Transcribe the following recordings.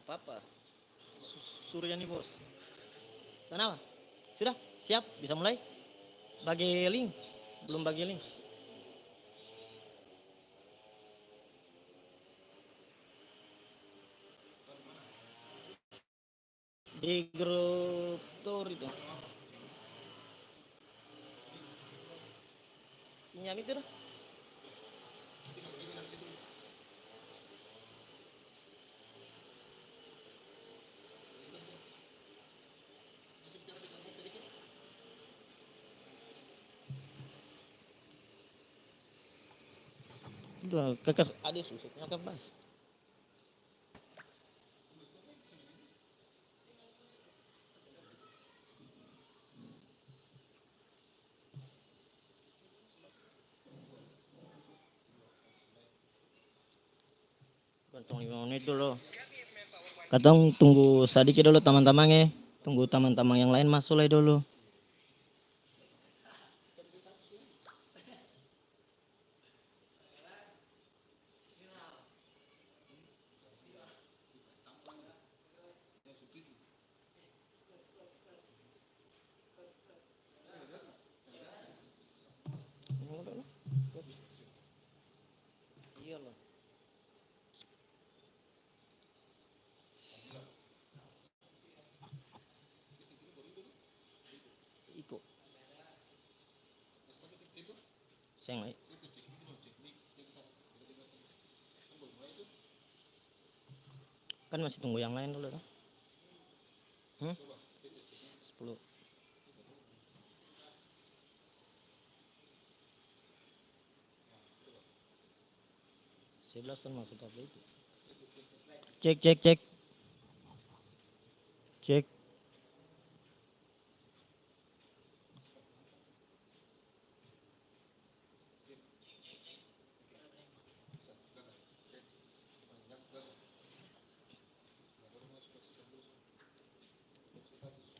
apa-apa. Suruh nih bos. Kenapa? Sudah siap, bisa mulai. Bagi link, belum bagi link. Di grup tour itu. Pinjam itu dah. Udah, kekas ada susutnya ke bas. Kantong 5 menit dulu. Katong tunggu sedikit dulu teman-teman ya. Tunggu teman-teman yang lain masuk lagi dulu. Iya loh. Iko. Sayang lagi. Kan masih tunggu yang lain dulu. 10. 11 kan maksud apa itu? Cek cek cek. Cek.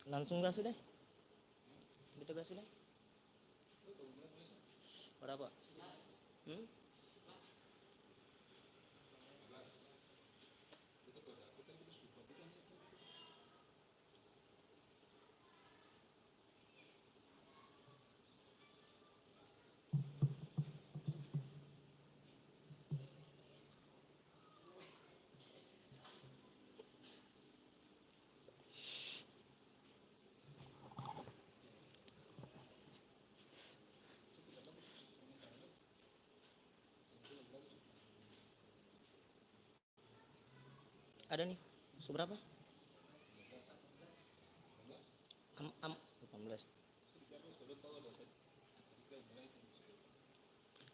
Langsung gas sudah. Kita gas sudah. Berapa? Ada nih. Seberapa? 18.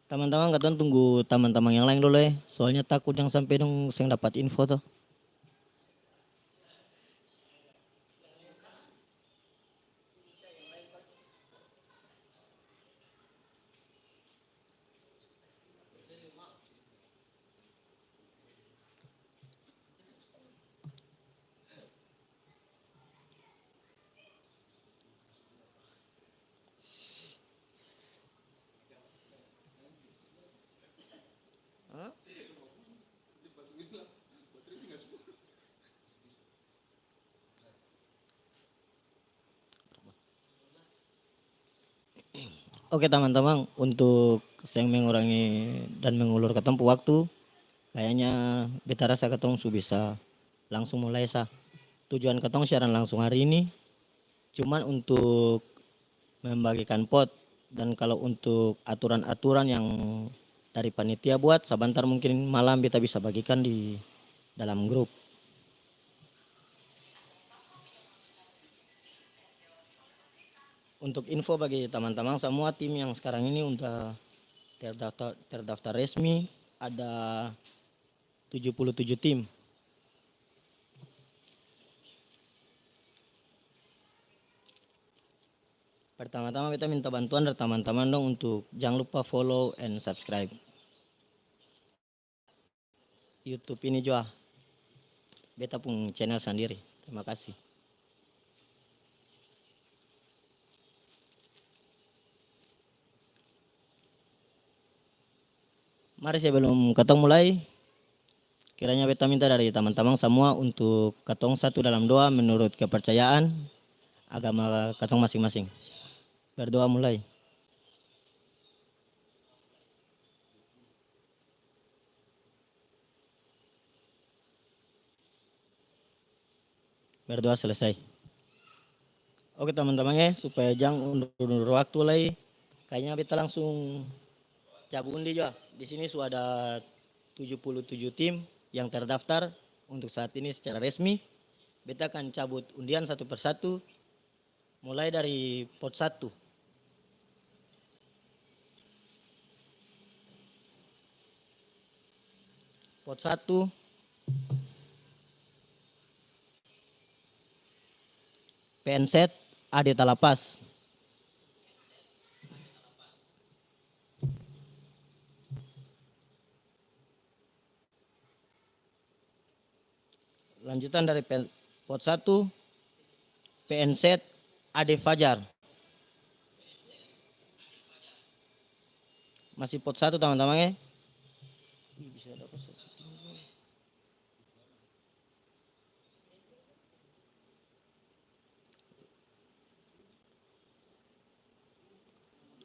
Teman-teman katanya tunggu teman-teman yang lain dulu ya. Soalnya takut yang sampai dong saya dapat info tuh. Oke teman-teman, untuk saya mengurangi dan mengulur ketempuh waktu, kayaknya beta rasa ketong su bisa langsung mulai sah. Tujuan ketong siaran langsung hari ini cuman untuk membagikan pot, dan kalau untuk aturan-aturan yang dari panitia buat sebentar mungkin malam kita bisa bagikan di dalam grup. Untuk info bagi teman-teman semua, tim yang sekarang ini udah terdaftar resmi ada 77 tim. Pertama-tama kita minta bantuan dari teman-teman dong untuk jangan lupa follow and subscribe YouTube ini juga. Beta pun channel sendiri. Terima kasih. Mari sebelum ketemu mulai, Kiranya beta minta dari teman-teman semua untuk katong satu dalam doa menurut kepercayaan agama katong masing-masing. Berdoa mulai. Berdoa selesai. Oke teman-teman ya, supaya jangan undur waktu lagi. Kayaknya beta langsung cabut undi juga. Di sini sudah ada 77 tim yang terdaftar untuk saat ini secara resmi. Beta akan cabut undian satu persatu mulai dari pot 1. Pot 1 PNZ Ade Talapas. Lanjutan dari pot 1 PNZ Ade Fajar. Masih pot 1 teman-teman ya.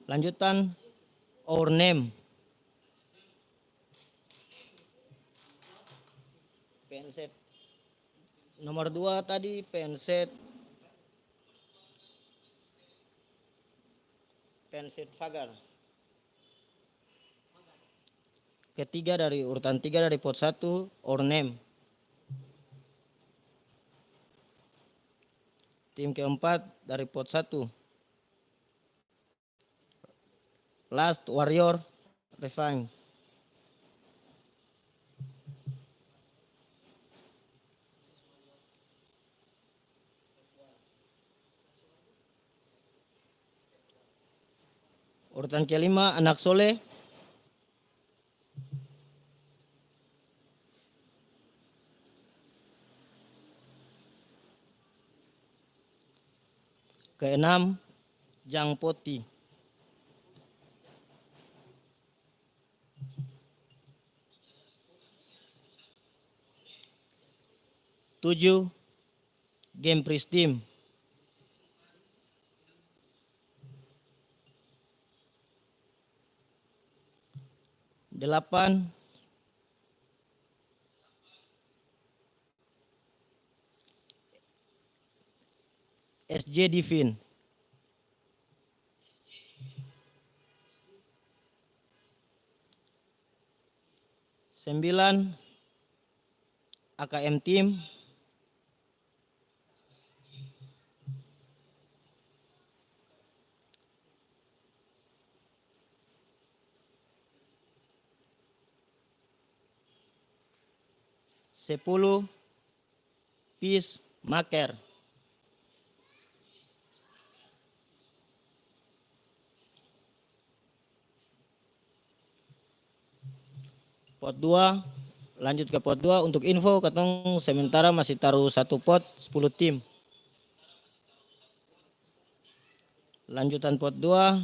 Lanjutan our name PNZ nomor 2 tadi PNZ Fagar. Ketiga dari urutan 3 dari pot 1 our name. Tim keempat dari pot 1 Last Warrior Refine. Urutan kelima Anak Soleh. Keenam Jang Poti. 7 Game Pristim. 8 SJ Divin. 9 AKM Team. 10 Peace Maker. 2 lanjut ke pot 2 untuk info katong sementara masih taruh 1 pot 10 tim. Lanjutan pot 2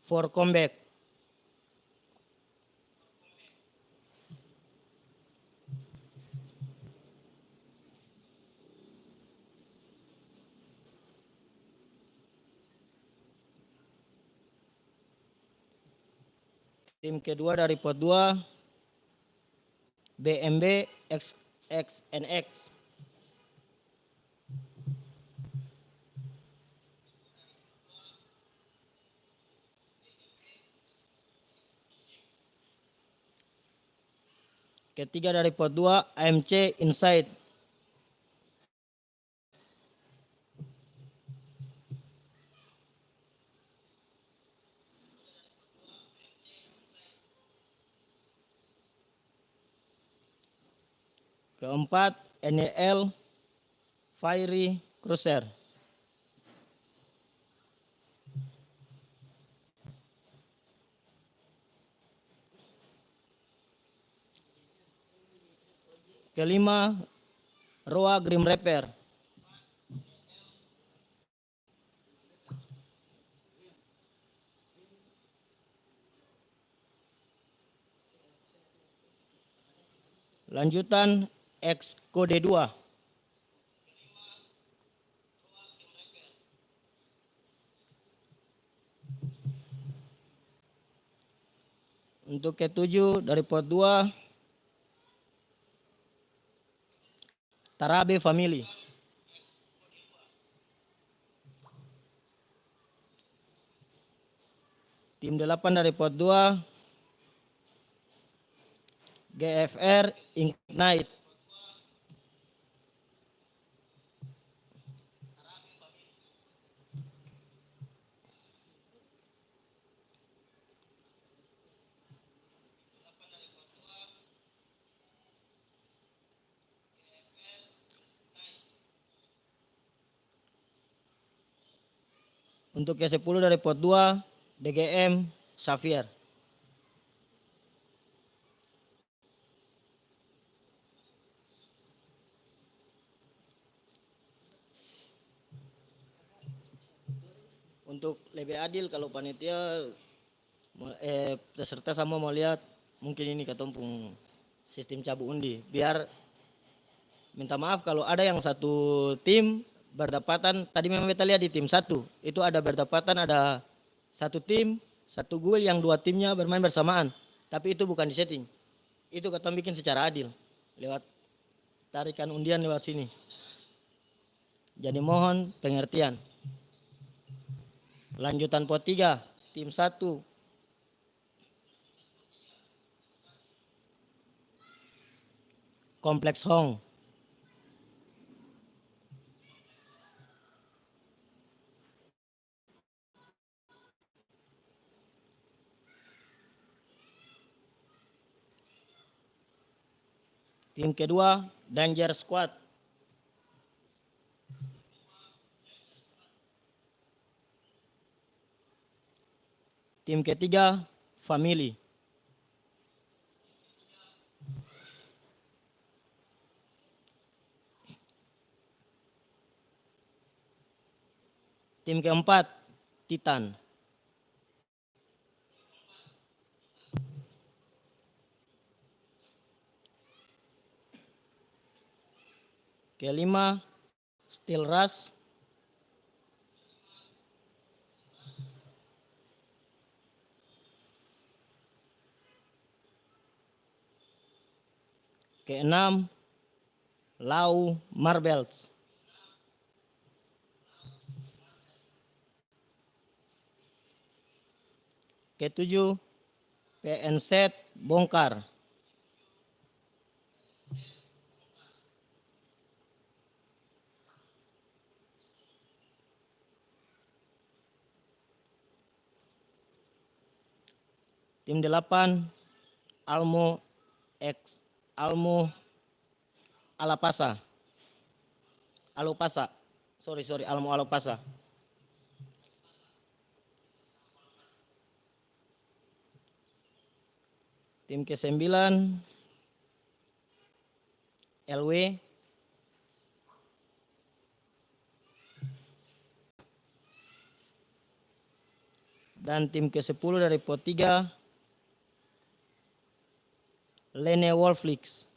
for comeback. Tim kedua dari pot 2 BMB XXNX. Ketiga dari pot 2 AMC Insight. Keempat NEL Fiery Cruiser. Kelima Roa Grim Reaper. Lanjutan X kode 2. Untuk ke-7 dari pot 2, Tarabe Family. Tim 8 dari pot 2, GFR Ignite. Untuk ke-10 dari pot 2, DGM Xavier. Untuk lebih adil kalau panitia peserta sama mau lihat mungkin ini ketompung sistem cabu undi, biar minta maaf kalau ada yang satu tim berdapatan. Tadi memang kita lihat di tim 1 itu ada berdapatan, ada satu tim satu gol yang 2 timnya bermain bersamaan, tapi itu bukan di setting. Itu kita bikin secara adil lewat tarikan undian lewat sini. Jadi mohon pengertian. Lanjutan pot 3, tim 1, Kompleks Hong. Tim kedua, Danger Squad. Tim ketiga, Family. Tim keempat, Titan. Kelima, Steel Rush. Keenam, Lau Marbles. Ketujuh, PNZ Bongkar. Tim 8, Almo Alapasa. Almo Alapasa. Tim ke-9, LW. Dan tim ke-10 dari pot 3, Lene Wolflix.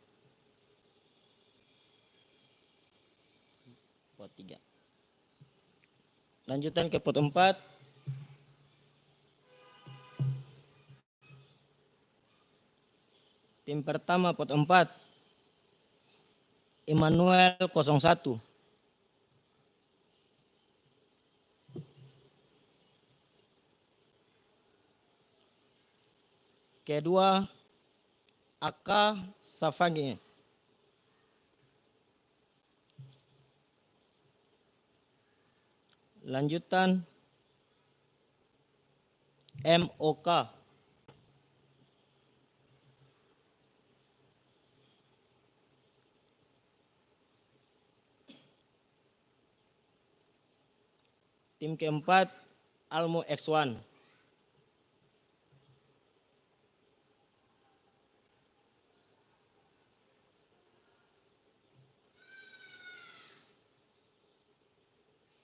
Pot 3. Lanjutan ke pot 4, tim pertama pot 4, Emmanuel 01. Kedua, Aka Safange. Lanjutan, MOK. Tim keempat, Almo X1.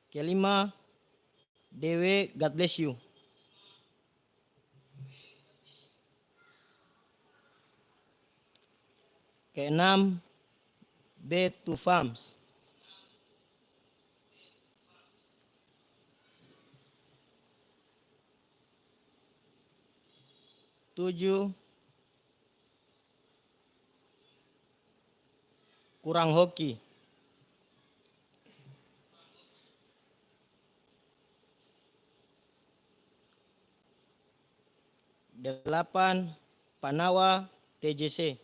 Kelima, Dewe God Bless You. Keenam, B2 Farms. Tujuh, Kurang Hoki. 8, Panawa TJC.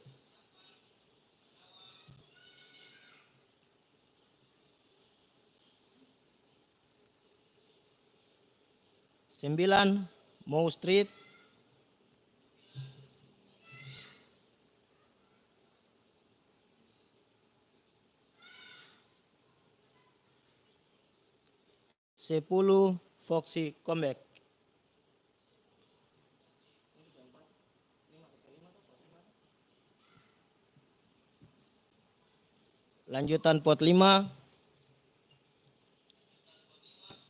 9, Mau Street. 10, Foxy Comeback. Lanjutan pot 5.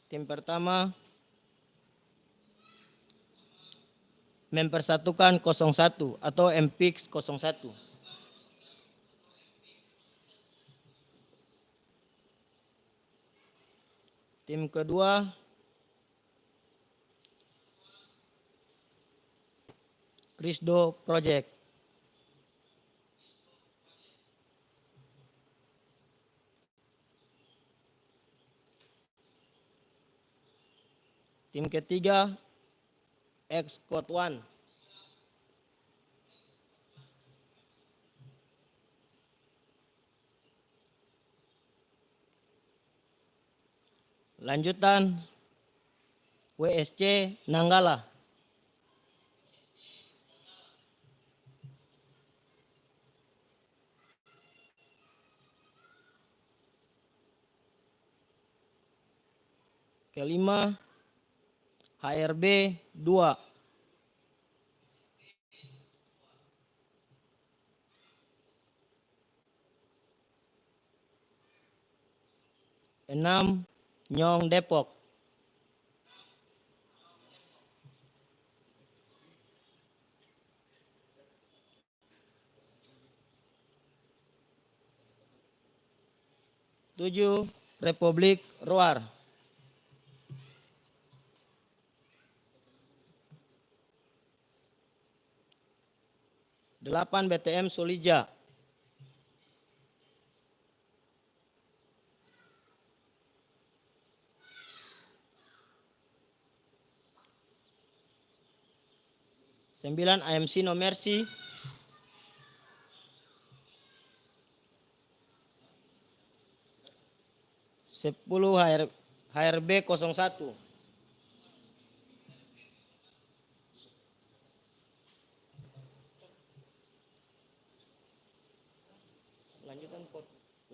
Tim pertama mempersatukan 01 atau MPX 01. Tim kedua Krisdo Project. Tim ketiga X Code 1. Lanjutan WSC Nanggala. Kelima HRB 2. Enam, Nyong Depok. Tujuh, Republik Roar. 8, BTM Solija. 9, AMC No Mercy. 10, HRB 01.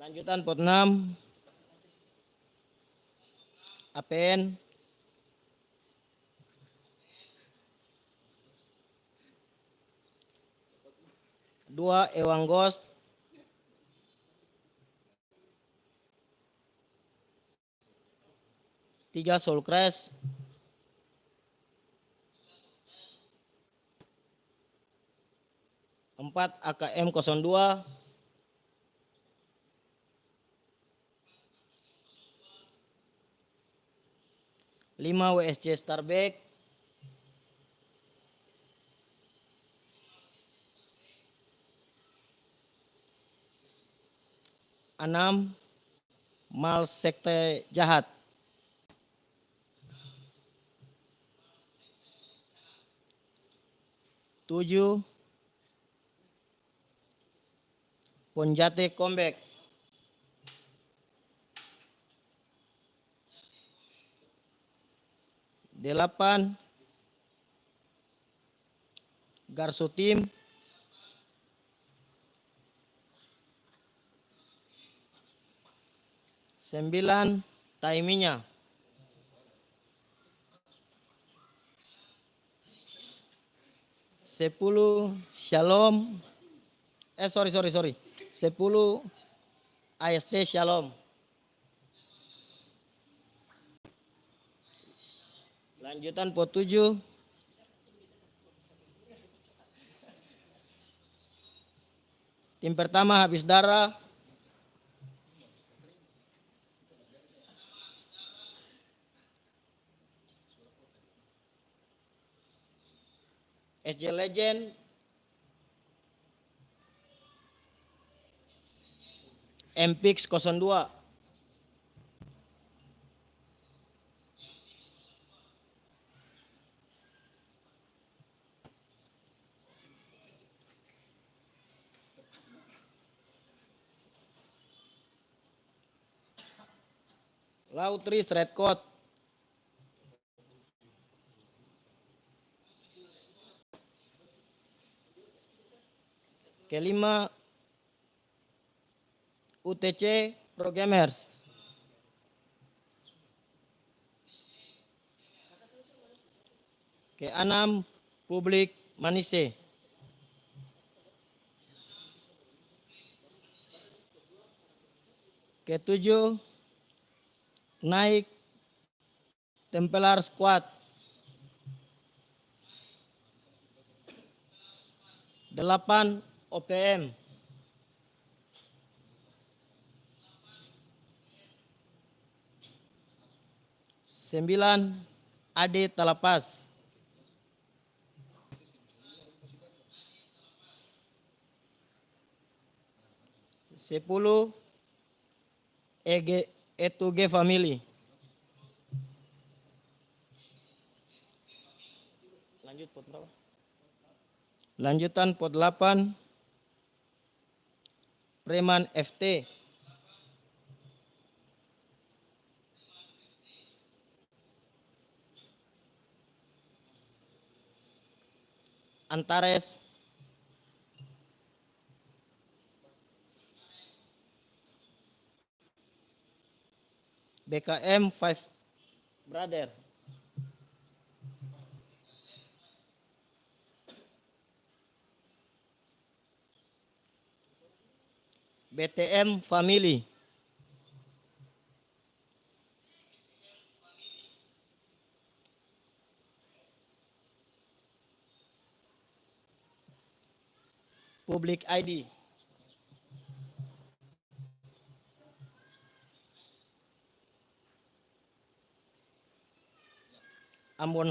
Lanjutan pot 6 APN. 2, Ewang Ghost. 3, Soul Crash. 4, AKM 02. 5, WSC Starback. 6, Mal Sekte Jahat. 7, Ponjate Comeback. 8, Garsu Tim. 9, Taiminya. 10, Shalom. Sorry. 10, AST Shalom. Lanjutan pot 7. Tim pertama habis darah. SJ Legend. MPX 02. Lautris Red Coat. Kelima UTC Pro Gamers. Keenam Publik Manise. Ketujuh Naik Templar Squad. 8 OPM. 9 AD Talapas. 10 E2G Family. Lanjut pot berapa? Lanjutan pot 8 Preman FT. Antares. BKM 5 Brother. BTM Family. Public ID. Ambon